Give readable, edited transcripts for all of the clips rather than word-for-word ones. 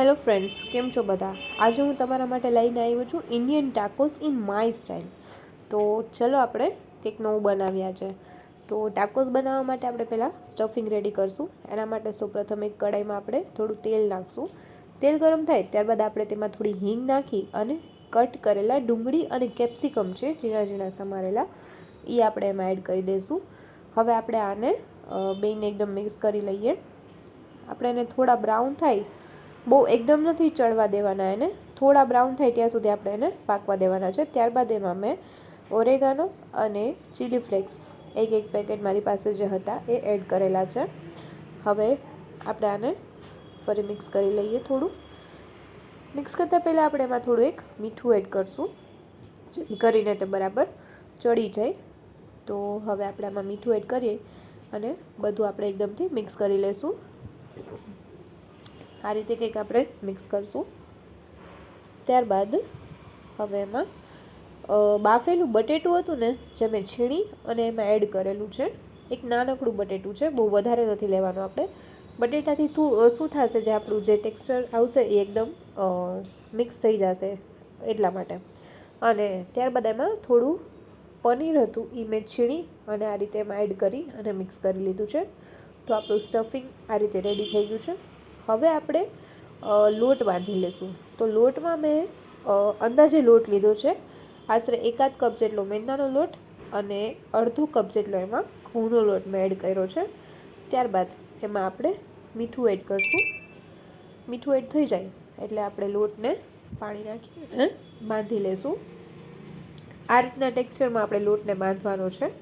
Hello friends, કેમ છો બધા? આજે હું તમારા માટે લઈને આવ્યો છું Indian tacos in my style. તો ચલો આપણે કંઈક નવું બનાવ્યા છે. તો ટાકોસ બનાવવા માટે આપણે પહેલાં સ્ટફિંગ રેડી કરશું. એના માટે સૌપ્રથમ એક કડાઈમાં આપણે થોડું તેલ નાખશું. તેલ ગરમ થાય ત્યારબાદ આપણે તેમાં થોડી હિંગ નાખી અને કટ કરેલા ડુંગળી અને કેપ્સિકમ છે ઝીણા ઝીણા સમારેલા, એ આપણે એમાં એડ કરી દઈશું. હવે આપણે આને બેને એકદમ મિક્સ કરી લઈએ. આપણે એને થોડા બ્રાઉન થાય, બહુ એકદમ નથી ચડવા દેવાના, એને થોડા બ્રાઉન થાય ત્યાં સુધી આપણે એને પાકવા દેવાના છે. ત્યારબાદ એમાં મેં ઓરેગાનો અને ચીલી ફ્લેક્સ એક પેકેટ મારી પાસે જે હતા એ એડ કરેલા છે. હવે આપણે આને ફરી મિક્સ કરી લઈએ. થોડું મિક્સ કરતાં પહેલાં આપણે એમાં થોડું એક મીઠું એડ કરશું, જેથી કરીને તે બરાબર ચડી જાય. તો હવે આપણે આમાં મીઠું એડ કરીએ અને બધું આપણે એકદમથી મિક્સ કરી લઈશું. આ રીતે કંઈક આપણે મિક્સ કરશું. ત્યારબાદ હવે એમાં બાફેલું બટેટું હતું ને, જે મેં છીણી અને એમાં એડ કરેલું છે. એક નાનકડું બટેટું છે, બહુ વધારે નથી લેવાનું આપણે. બટેટાથી શું થશે, જે આપણું જે ટેક્સચર આવશે એ એકદમ મિક્સ થઈ જશે એટલા માટે. અને ત્યારબાદ એમાં થોડું પનીર હતું, એ મેં છીણી અને આ રીતે એમાં એડ કરી અને મિક્સ કરી લીધું છે. તો આપણું સ્ટફિંગ આ રીતે રેડી થઈ ગયું છે. હવે આપણે લોટ બાંધી લઈશું. તો લોટમાં મેં અંદાજે લોટ લીધો છે. આશરે 1/2 કપ જેટલો મેંદાનો લોટ અને અડધો કપ જેટલો એમાં ઘઉંનો લોટ મેં એડ કર્યો છે. ત્યારબાદ એમાં આપણે મીઠું એડ કરીશું. મીઠું એડ થઈ જાય એટલે આપણે લોટને પાણી નાખીને બાંધી લઈશું. આ રીતના ટેક્સચરમાં આપણે લોટને બાંધવાનો છે.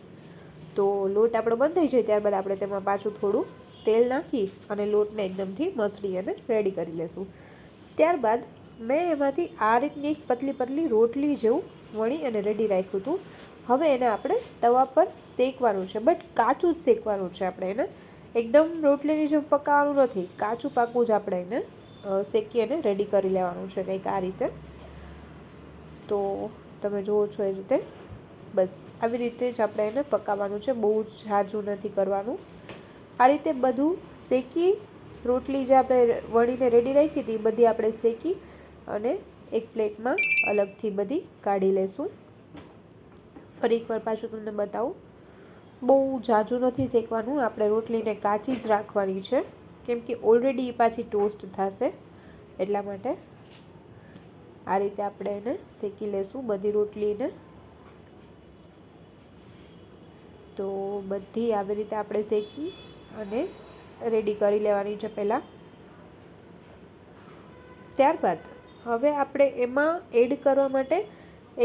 તો લોટ આપણો બંધાઈ જાય ત્યારબાદ આપણે તેમાં પાછું થોડું તેલ નાખી અને લોટને એકદમથી મસળી અને રેડી કરી લઈશું. ત્યારબાદ મેં એમાંથી આ રીતની એક પતલી પતલી રોટલી જેવું વણી અને રેડી રાખ્યું હતું. હવે એને આપણે તવા પર શેકવાનું છે, બટ કાચું જ શેકવાનું છે. આપણે એને એકદમ રોટલીની જેમ પકાવવાનું નથી, કાચું પાકું જ આપણે એને શેકી અને રેડી કરી લેવાનું છે, કંઈક આ રીતે. તો તમે જુઓ છો એ રીતે, બસ આવી રીતે જ આપણે એને પકાવવાનું છે, બહુ જ ઝાઝું નથી કરવાનું. આ રીતે બધું શેકી, રોટલી જે આપણે વણીને રેડી રાખી હતી બધી આપણે શેકી અને એક પ્લેટમાં અલગથી બધી કાઢી લઈશું. ફરી એકવાર પાછું તમને બતાવું, બહુ ઝાઝું નથી શેકવાનું, આપણે રોટલીને કાચી જ રાખવાની છે, કેમ કે ઓલરેડી પાછી ટોસ્ટ થશે એટલા માટે. આ રીતે આપણે એને શેકી લઈશું બધી રોટલીને. તો બધી આવી રીતે આપણે શેકી અને રેડી કરી લેવાની છે પહેલાં. ત્યારબાદ હવે આપણે એમાં એડ કરવા માટે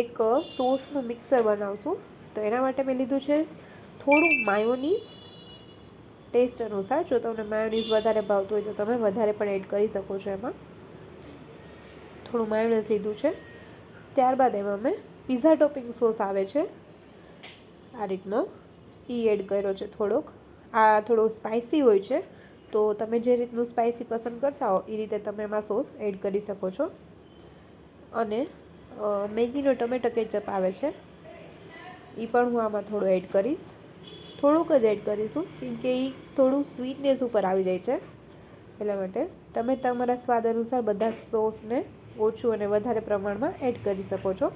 એક સોસનું મિક્સર બનાવશું. તો એના માટે મેં લીધું છે થોડું માયોનીઝ, ટેસ્ટ અનુસાર. જો તમને માયોનીઝ વધારે ભાવતું હોય તો તમે વધારે પણ એડ કરી શકો છો. એમાં થોડું માયોનીઝ લીધું છે. ત્યારબાદ એમાં મેં પિઝા ટોપિંગ સોસ આવે છે આ રીતનો, એ એડ કર્યો છે થોડોક. આ થોડો સ્પાઇસી હોય છે, તો તમે જે રીતનું સ્પાઇસી પસંદ કરતા હો એ રીતે તમે એમાં સોસ એડ કરી શકો છો. અને મેગીનો ટમેટો કેચઅપ આવે છે, એ પણ હું આમાં થોડું એડ કરીશ. થોડુંક જ એડ કરીશું, કેમ કે એ થોડું સ્વીટનેસ ઉપર આવી જાય છે એટલા માટે. તમે તમારા સ્વાદ અનુસાર બધા સોસને ઓછું અને વધારે પ્રમાણમાં એડ કરી શકો છો.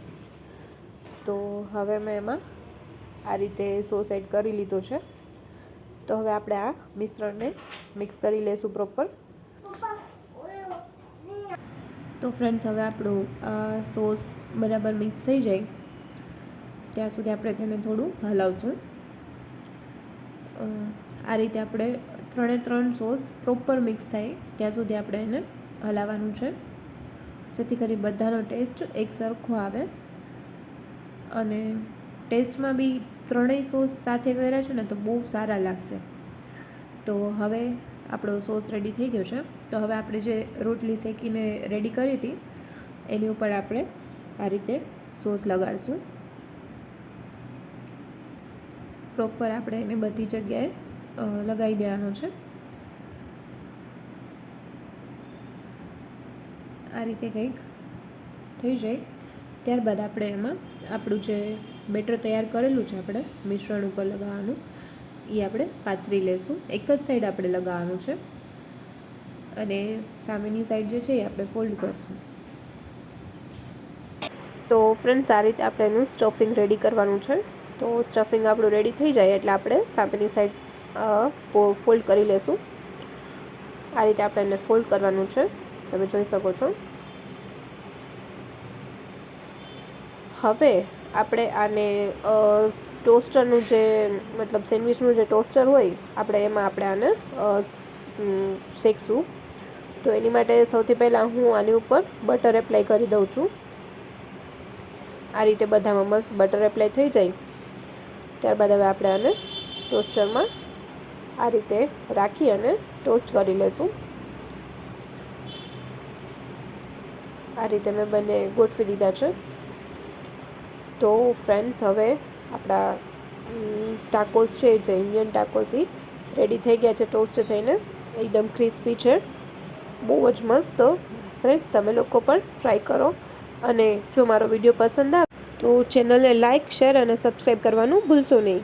તો હવે મેં એમાં આ રીતે સોસ એડ કરી લીધો છે. તો હવે આપણે આ મિશ્રણને મિક્સ કરી લઈશું પ્રોપર. તો ફ્રેન્ડ્સ, હવે આપણું સોસ બરાબર મિક્સ થઈ જાય ત્યાં સુધી આપણે તેને થોડું હલાવશું. આ રીતે આપણે 3 સોસ પ્રોપર મિક્સ થાય ત્યાં સુધી આપણે એને હલાવવાનું છે, જેથી કરી બધાનો ટેસ્ટ એક સરખો આવે. અને ટેસ્ટમાં બી 3 સોસ સાથે કર્યા છે ને તો બહુ સારા લાગશે. તો હવે આપણો સોસ રેડી થઈ ગયો છે. તો હવે આપણે જે રોટલી શેકીને રેડી કરી હતી એની ઉપર આપણે આ રીતે સોસ લગાડીશું. પ્રોપર આપણે એને બધી જગ્યાએ લગાવી દેવાનો છે. આ રીતે કંઈક થઈ જાય ત્યારબાદ આપણે એમાં આપણું જે બેટર તૈયાર કરેલું છે આપણે મિશ્રણ ઉપર લગાવવાનું, એ આપણે પાથરી લઈશું. એક જ સાઈડ આપણે લગાવવાનું છે અને સામેની સાઈડ જે છે એ આપણે ફોલ્ડ કરીશું. તો ફ્રેન્ડ્સ, આ રીતે આપણે એનું સ્ટફિંગ રેડી કરવાનું છે. તો સ્ટફિંગ આપણું રેડી થઈ જાય એટલે આપણે સામેની સાઈડ ફોલ્ડ કરી લેશું. આ રીતે આપણે એને ફોલ્ડ કરવાનું છે, તમે જોઈ શકો છો. હવે આપણે આને ટોસ્ટરનું જે મતલબ સેન્ડવિચનું જે ટોસ્ટર હોય આપણે આને શેકશું. તો એની માટે સૌથી પહેલાં હું આની ઉપર બટર એપ્લાય કરી દઉં છું. આ રીતે બધામાં મસ્ત બટર એપ્લાય થઈ જાય ત્યારબાદ હવે આપણે આને ટોસ્ટરમાં આ રીતે રાખી અને ટોસ્ટ કરી લેશું. આ રીતે મેં બંને ગોઠવી દીધા છે. તો ફ્રેન્ડ્સ, હવે આપણા ટાકોસ છે, જે ઇન્ડિયન ટાકોસ, એ રેડી થઈ ગયા છે. ટોસ્ટ થઈને એકદમ ક્રિસ્પી છે, બહુ જ મસ્ત. ફ્રેન્ડ્સ, તમે લોકો પણ ટ્રાય કરો. અને જો મારો વિડીયો પસંદ આવે તો ચેનલને લાઇક, શેર અને સબસ્ક્રાઈબ કરવાનું ભૂલશો નહીં.